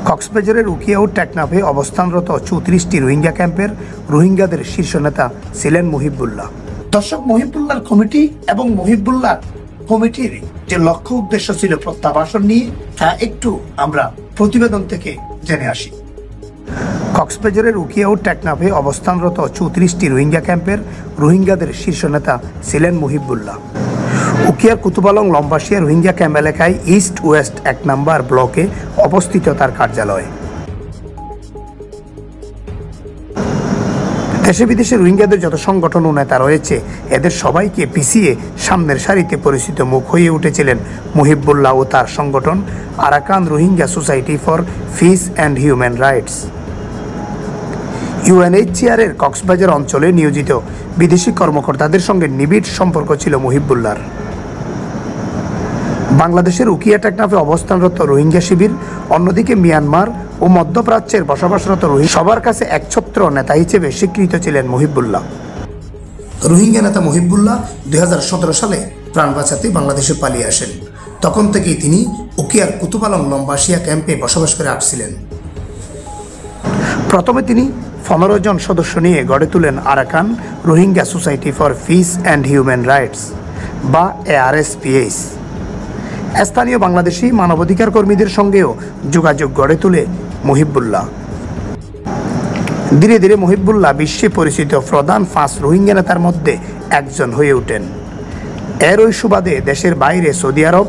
কক্সবাজারের উখিয়া ও টেকনাফে অবস্থানরত 34টি রোহিঙ্গা ক্যাম্পের রোহিঙ্গাদের শীর্ষ নেতা ছিলেন মুহিবুল্লাহ। দর্শক, মুহিবুল্লাহর কমিটি এবং মুহিবুল্লাহ কমিটির যে লক্ষ্য উদ্দেশ্য ছিল প্রত্যাবাসন নিয়ে, তা একটু আমরা প্রতিবেদন থেকে জেনে আসি। কক্সবাজারের উখিয়া ও টেকনাফে অবস্থানরত 34টি রোহিঙ্গা ক্যাম্পের রোহিঙ্গাদের শীর্ষ নেতা ছিলেন মুহিবুল্লাহ। উখিয়ার কুতুবালং লম্বাসিয়া রোহিঙ্গা ক্যাম্প এলাকায় ইস্ট ওয়েস্ট 1 নম্বর ব্লকে অবস্থিত তার কার্যালয়। দেশে বিদেশে রোহিঙ্গাদের যত সংগঠন ও নেতা রয়েছে, এদের সবাইকে পিছিয়ে সামনের সারিতে পরিচিত মুখ হয়ে উঠেছিলেন মুহিবুল্লাহ ও তার সংগঠন Arakan Rohingya society for piece and human rights. UNHCR এর কক্সবাজার অঞ্চলে নিয়োজিত বিদেশি কর্মকর্তাদের সঙ্গে নিবিড় সম্পর্ক ছিল মুহিবুল্লাহর। বাংলাদেশের উখিয়া টেকনাফে অবস্থানরত রোহিঙ্গা শিবির, অন্যদিকে মিয়ানমার ও মধ্যপ্রাচ্যের বসবাসরত রোহিঙ্গা, সবার কাছে একছত্র নেতা হিসেবে স্বীকৃত ছিলেন মুহিবুল্লাহ। রোহিঙ্গা নেতা মুহিবুল্লাহ 2017 সালে প্রাণ বাঁচাতে বাংলাদেশে পালিয়ে আসেন। তখন থেকেই তিনি উখিয়ার কুতুবালং লম্বাসিয়া ক্যাম্পে বসবাস করে আসছিলেন। প্রথমে তিনি 15 জন সদস্য নিয়ে গড়ে তোলেন Arakan Rohingya society for piece and human rights বা ARSPH। স্থানীয় বাংলাদেশি মানবাধিকার কর্মীদের সঙ্গেও যোগাযোগ গড়ে তোলে মুহিবুল্লাহ। ধীরে ধীরে মুহিবুল্লাহ বিশ্বে পরিচিত প্রধান 5 রোহিঙ্গা নেতার মধ্যে একজন হয়ে ওঠেন। এর ওই সুবাদে দেশের বাইরে সৌদি আরব,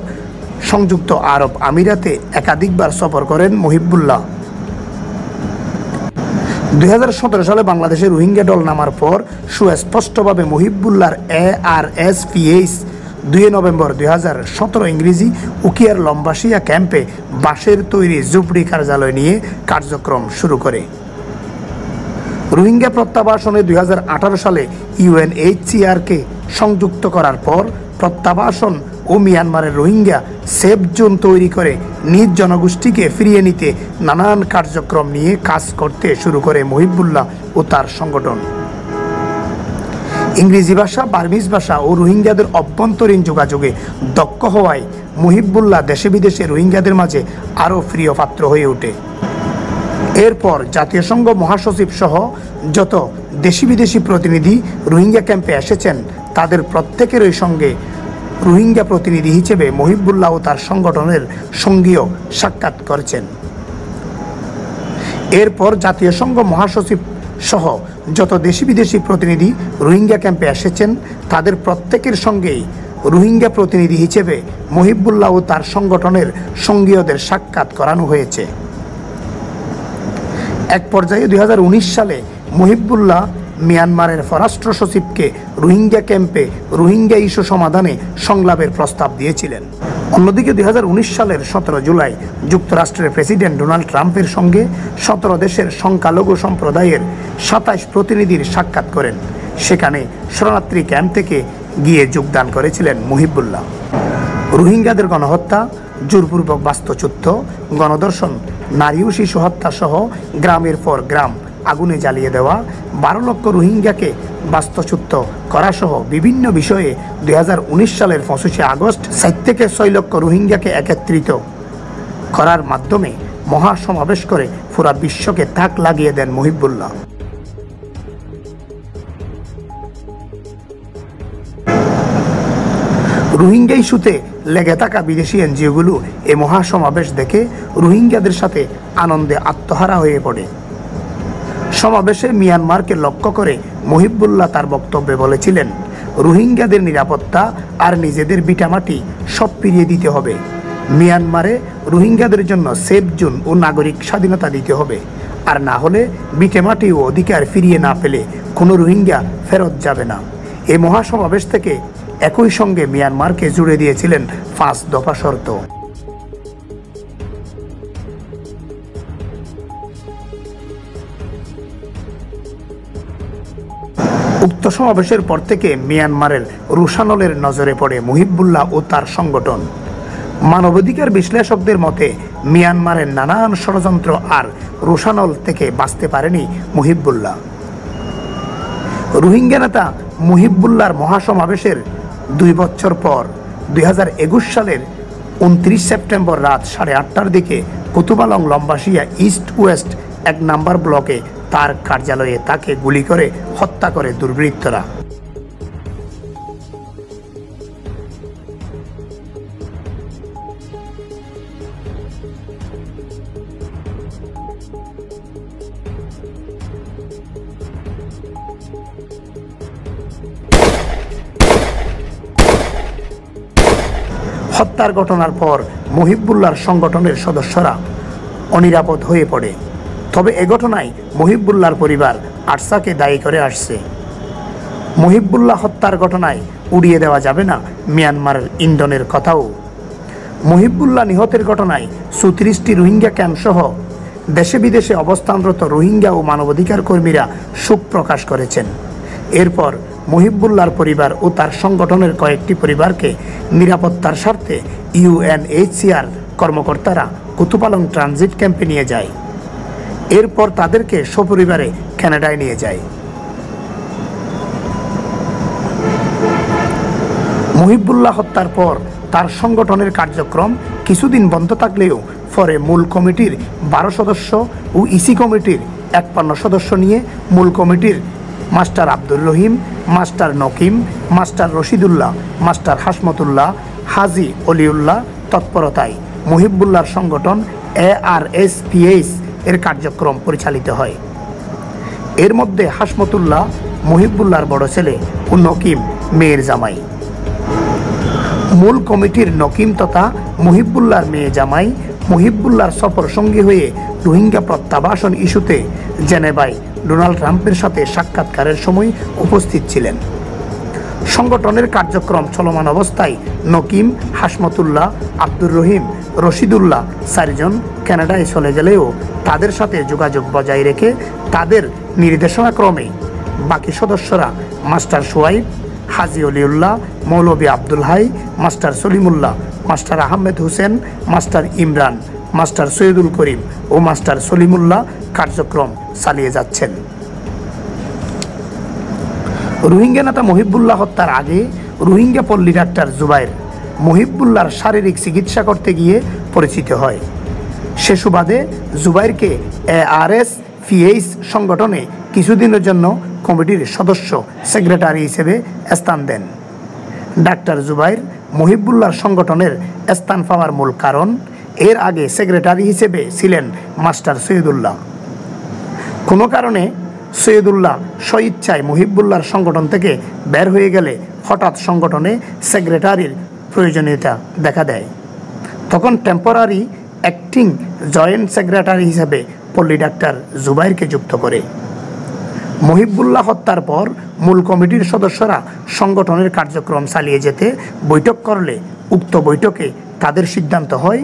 সংযুক্ত আরব আমিরাতে একাধিকবার সফর করেন মুহিবুল্লাহ। 2017 সালে বাংলাদেশে রোহিঙ্গা দল নামার পর সুস্পষ্টভাবে মুহিবুল্লাহর ARSPH 2 নভেম্বর 2017 ইংরেজি উখিয়ার লম্বাসিয়া ক্যাম্পে বাঁশের তৈরি ঝুপড়ি কার্যালয় নিয়ে কার্যক্রম শুরু করে। রোহিঙ্গা প্রত্যাবাসনে 2018 সালে UNHCR-কে সংযুক্ত করার পর প্রত্যাবাসন ও মিয়ানমারের রোহিঙ্গা সেফ জোন তৈরি করে নিজ জনগোষ্ঠীকে ফিরিয়ে নিতে নানান কার্যক্রম নিয়ে কাজ করতে শুরু করে মুহিবুল্লাহ ও তার সংগঠন। ইংরেজি ভাষা, বার্মিজ ভাষা ও রোহিঙ্গাদের অভ্যন্তরীণ যোগাযোগে দক্ষ হওয়ায় মুহিবুল্লাহ দেশে বিদেশে রোহিঙ্গাদের মাঝে আরও প্রিয় পাত্র হয়ে ওঠে। এরপর জাতীয় সংঘ মহাসচিব সহ যত দেশি বিদেশি প্রতিনিধি রোহিঙ্গা ক্যাম্পে এসেছেন, তাদের প্রত্যেকেরই সঙ্গে রোহিঙ্গা প্রতিনিধি হিসেবে মুহিবুল্লাহ ও তার সংগঠনের সঙ্গীও সাক্ষাৎ করেছেন। এরপর জাতীয় সংঘ মহাসচিব সহ যত দেশি বিদেশি প্রতিনিধি রোহিঙ্গা ক্যাম্পে এসেছেন, তাদের প্রত্যেকের সঙ্গেই রোহিঙ্গা প্রতিনিধি হিসেবে মুহিবুল্লাহ ও তার সংগঠনের সঙ্গীয়দের সাক্ষাৎ করানো হয়েছে। এক পর্যায়ে 2019 সালে মুহিবুল্লাহ মিয়ানমারের পররাষ্ট্র সচিবকে রোহিঙ্গা ক্যাম্পে রোহিঙ্গা ইস্যু সমাধানে সংলাপের প্রস্তাব দিয়েছিলেন। অন্যদিকে 2019 সালের 17 জুলাই যুক্তরাষ্ট্রের প্রেসিডেন্ট ডোনাল্ড ট্রাম্পের সঙ্গে 17 দেশের সংখ্যালঘু সম্প্রদায়ের 27 প্রতিনিধির সাক্ষাৎ করেন। সেখানে শরণার্থী ক্যাম্প থেকে গিয়ে যোগদান করেছিলেন মুহিবুল্লাহ। রোহিঙ্গাদের গণহত্যা, জোরপূর্বক বাস্তুচ্যুত, গণধর্ষণ, নারী ও শিশু হত্যা সহ গ্রামের পর গ্রাম আগুনে জ্বালিয়ে দেওয়া, 12 লক্ষ রোহিঙ্গাকে বাস্তুচ্যুত করা সহ বিভিন্ন বিষয়ে 2019 সালের 25 আগস্ট 4 থেকে 6 লক্ষ রোহিঙ্গাকে একত্রিত করার মাধ্যমে মহাসমাবেশ করে পুরা বিশ্বকে তাক লাগিয়ে দেন মুহিবুল্লাহ। রোহিঙ্গা ইস্যুতে লেগে থাকা বিদেশি এনজিওগুলো এই মহাসমাবেশ দেখে রোহিঙ্গাদের সাথে আনন্দে আত্মহারা হয়ে পড়ে। সমাবেশে মিয়ানমারকে লক্ষ্য করে মুহিবুল্লাহ তার বক্তব্যে বলেছিলেন, রোহিঙ্গাদের নিরাপত্তা আর নিজেদের ভিটামাটি সব ফিরিয়ে দিতে হবে। মিয়ানমারে রোহিঙ্গাদের জন্য সেফ জোন ও নাগরিক স্বাধীনতা দিতে হবে, আর না হলে ভিটামাটি ও অধিকার ফিরিয়ে না পেলে কোনো রোহিঙ্গা ফেরত যাবে না। এই মহাসমাবেশ থেকে একই সঙ্গে মিয়ানমারকে জুড়ে দিয়েছিলেন 5 দফা শর্ত। উক্ত সমাবেশের পর থেকে মিয়ানমারের রোশানলের নজরে পড়ে মুহিবুল্লাহ ও তার সংগঠন। মানবাধিকার বিশ্লেষকদের মতে মিয়ানমারের নানান ষড়যন্ত্র আর রোশানল থেকে বাঁচতে পারেনি মুহিবুল্লাহ। রোহিঙ্গা নেতা মুহিবুল্লাহর মহাসমাবেশের 2 বছর পর 2021 সালের 29 সেপ্টেম্বর রাত 8:30টার দিকে কুতুবালং লম্বাসিয়া ইস্ট ওয়েস্ট 1 নম্বর ব্লকে তার কার্যালয়ে তাকে গুলি করে হত্যা করে দুর্বৃত্তরা। হত্যার ঘটনার পর মুহিবুল্লাহর সংগঠনের সদস্যরা অনিরাপদ হয়ে পড়ে। তবে এ ঘটনায় মুহিবুল্লাহর পরিবার আরসাকে দায়ী করে আসছে। মুহিবুল্লাহ হত্যার ঘটনায় উড়িয়ে দেওয়া যাবে না মিয়ানমারের ইন্ধনের কথাও। মুহিবুল্লাহ নিহতের ঘটনায় 34টি রোহিঙ্গা ক্যাম্প সহ দেশে বিদেশে অবস্থানরত রোহিঙ্গা ও মানবাধিকার কর্মীরা শোক প্রকাশ করেছেন। এরপর মুহিবুল্লাহর পরিবার ও তার সংগঠনের কয়েকটি পরিবারকে নিরাপত্তার স্বার্থে ইউএনএইচসিআর কর্মকর্তারা কুতুপালং ট্রানজিট ক্যাম্পে নিয়ে যায়। এরপর তাদেরকে সপরিবারে কানাডায় নিয়ে যায়। মুহিবুল্লাহ হত্যার পর তার সংগঠনের কার্যক্রম কিছুদিন বন্ধ থাকলেও পরে মূল কমিটির 12 সদস্য ও ইসি কমিটির 51 সদস্য নিয়ে মূল কমিটির master Abdur Rahim, master Nakim, master Rashidullah, master Hasmatullah, Haji Oliullah তৎপরতায় মুহিবুল্লাহর সংগঠন ARSPH এর কার্যক্রম পরিচালিত হয়। এর মধ্যে হাসমতুল্লাহ মুহিবুল্লাহর বড় ছেলে ও নকিম মেয়ের জামাই। মূল কমিটির নকিম তথা মুহিবুল্লাহর মেয়ে জামাই মুহিবুল্লাহর সফর সঙ্গী হয়ে রোহিঙ্গা প্রত্যাবাসন ইস্যুতে জেনেভায় ডোনাল্ড ট্রাম্পের সাথে সাক্ষাৎকারের সময় উপস্থিত ছিলেন। সংগঠনের কার্যক্রম চলমান অবস্থায় নকিম, হাসমতুল্লাহ, আব্দুর রহিম, রশিদুল্লাহ 4 জন কানাডায় চলে গেলেও তাদের সাথে যোগাযোগ বজায় রেখে তাদের নির্দেশনাক্রমে বাকি সদস্যরা master Shoaib, Haji Oliullah, Maulvi Abdul Hai, master Salimullah, master Ahmed Hossain, master Imran, master Syedul Karim ও মাস্টার সলিমুল্লাহ কার্যক্রম চালিয়ে যাচ্ছেন। রোহিঙ্গা নেতা মুহিবুল্লাহ হত্যার আগে রোহিঙ্গা পল্লী ডাক্তার জুবাইর মুহিবুল্লাহর শারীরিক চিকিৎসা করতে গিয়ে পরিচিত হয়। সে সুবাদে জুবাইরকে ARSPH সংগঠনে কিছুদিনের জন্য কমিটির সদস্য সেক্রেটারি হিসেবে স্থান দেন। ডাক্তার জুবাইর মুহিবুল্লাহর সংগঠনের স্থান পাওয়ার মূল কারণ এর আগে সেক্রেটারি হিসেবে ছিলেন মাস্টার সৈয়দুল্লাহ। কোনো কারণে সৈয়দুল্লাহ স্বইচ্ছায় মুহিবুল্লাহর সংগঠন থেকে বের হয়ে গেলে হঠাৎ সংগঠনে সেক্রেটারির প্রয়োজনীয়তা দেখা দেয়। তখন টেম্পোরারি অ্যাক্টিং জয়েন্ট সেক্রেটারি হিসেবে পল্লী ডাক্তার জুবাইরকে যুক্ত করে। মুহিবুল্লাহ হত্যার পর মূল কমিটির সদস্যরা সংগঠনের কার্যক্রম চালিয়ে যেতে বৈঠক করলে উক্ত বৈঠকে তাদের সিদ্ধান্ত হয়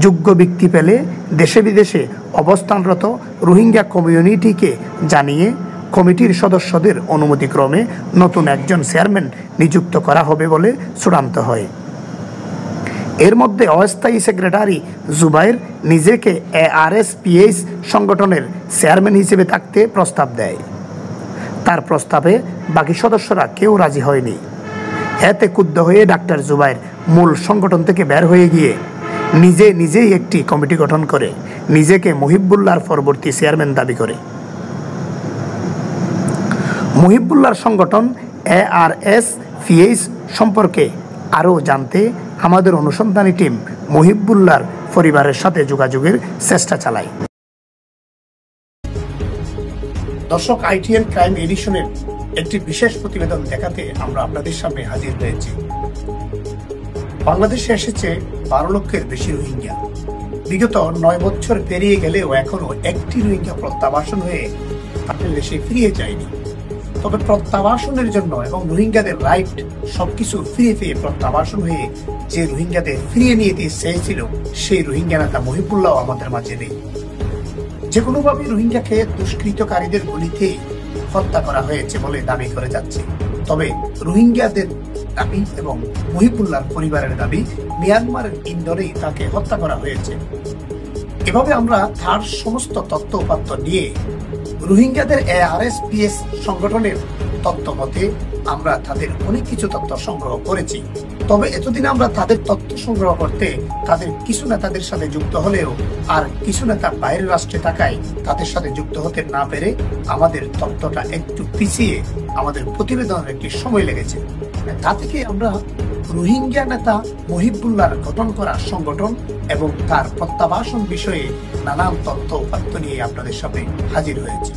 যোগ্য ব্যক্তি পেলে দেশে বিদেশে অবস্থানরত রোহিঙ্গা কমিউনিটিকে জানিয়ে কমিটির সদস্যদের অনুমতিক্রমে নতুন একজন চেয়ারম্যান নিযুক্ত করা হবে বলে চূড়ান্ত হয়। এর মধ্যে অস্থায়ী সেক্রেটারি জুবাইর নিজেকে ARSPH সংগঠনের চেয়ারম্যান হিসেবে থাকতে প্রস্তাব দেয়। তার প্রস্তাবে বাকি সদস্যরা কেউ রাজি হয়নি। এতে ক্ষুব্ধ হয়ে ডাক্তার জুবাইর মূল সংগঠন থেকে বের হয়ে গিয়ে নিজেই একটি কমিটি গঠন করে নিজেকে মুহিবুল্লাহর পরবর্তী চেয়ারম্যান দাবি করে। মুহিবুল্লাহর সংগঠন ARSPH সম্পর্কে আরও জানতে আমাদের অনুসন্ধানী টিম মুহিবুল্লাহর পরিবারের সাথে যোগাযোগের চেষ্টা চালায়। দর্শক, ITN ক্রাইম এডিশনের একটি বিশেষ প্রতিবেদন দেখাতে আমরা আপনাদের সামনে হাজির হয়েছি। বাংলাদেশে এসেছে 12 লক্ষের বেশি রোহিঙ্গা। বিগত 9 বছর পেরিয়ে গেলেও এখনো একটি রোহিঙ্গা প্রত্যাবাসন হয়ে তাদের দেশে ফিরে যায়নি। তবে প্রত্যাবাসনের জন্য এবং রোহিঙ্গাদের রাইট সবকিছু ফিরে প্রত্যাবাসন হয়ে যে রোহিঙ্গাদের ফিরিয়ে নিয়ে চেয়েছিল সেই রোহিঙ্গা নেতা মুহিবুল্লাহ আমাদের মাঝে নেই। যে কোনোভাবে রোহিঙ্গাকে দুষ্কৃতকারীদের গুলিতে হত্যা করা হয়েছে বলে দাবি করে যাচ্ছে। তবে রোহিঙ্গাদের দাবি এবং মুহিবুল্লাহর পরিবারের দাবি মিয়ানমারের ইন্দোরেই তাকে হত্যা করা হয়েছে। এভাবে আমরা তার সমস্ত তথ্য উপাত্ত নিয়ে রোহিঙ্গাদের ARSPH সংগঠনের তথ্য মতে আমরা তাদের অনেক কিছু তথ্য সংগ্রহ করেছি। তবে এতদিন আমরা তাদের তথ্য সংগ্রহ করতে তাদের কিছু নেতাদের সাথে যুক্ত হলেও আর কিছু নেতা বাইরের রাষ্ট্রে থাকায় তাদের সাথে যুক্ত হতে না পেরে আমাদের তথ্যটা একটু পিছিয়ে আমাদের প্রতিবেদনের একটি সময় লেগেছে। তা থেকে আমরা রোহিঙ্গা নেতা মহিবুল্লাহর গঠন করা সংগঠন এবং তার প্রত্যাবাসন বিষয়ে নানান তথ্য উপাত্ত নিয়ে আপনাদের সামনে হাজির হয়েছে।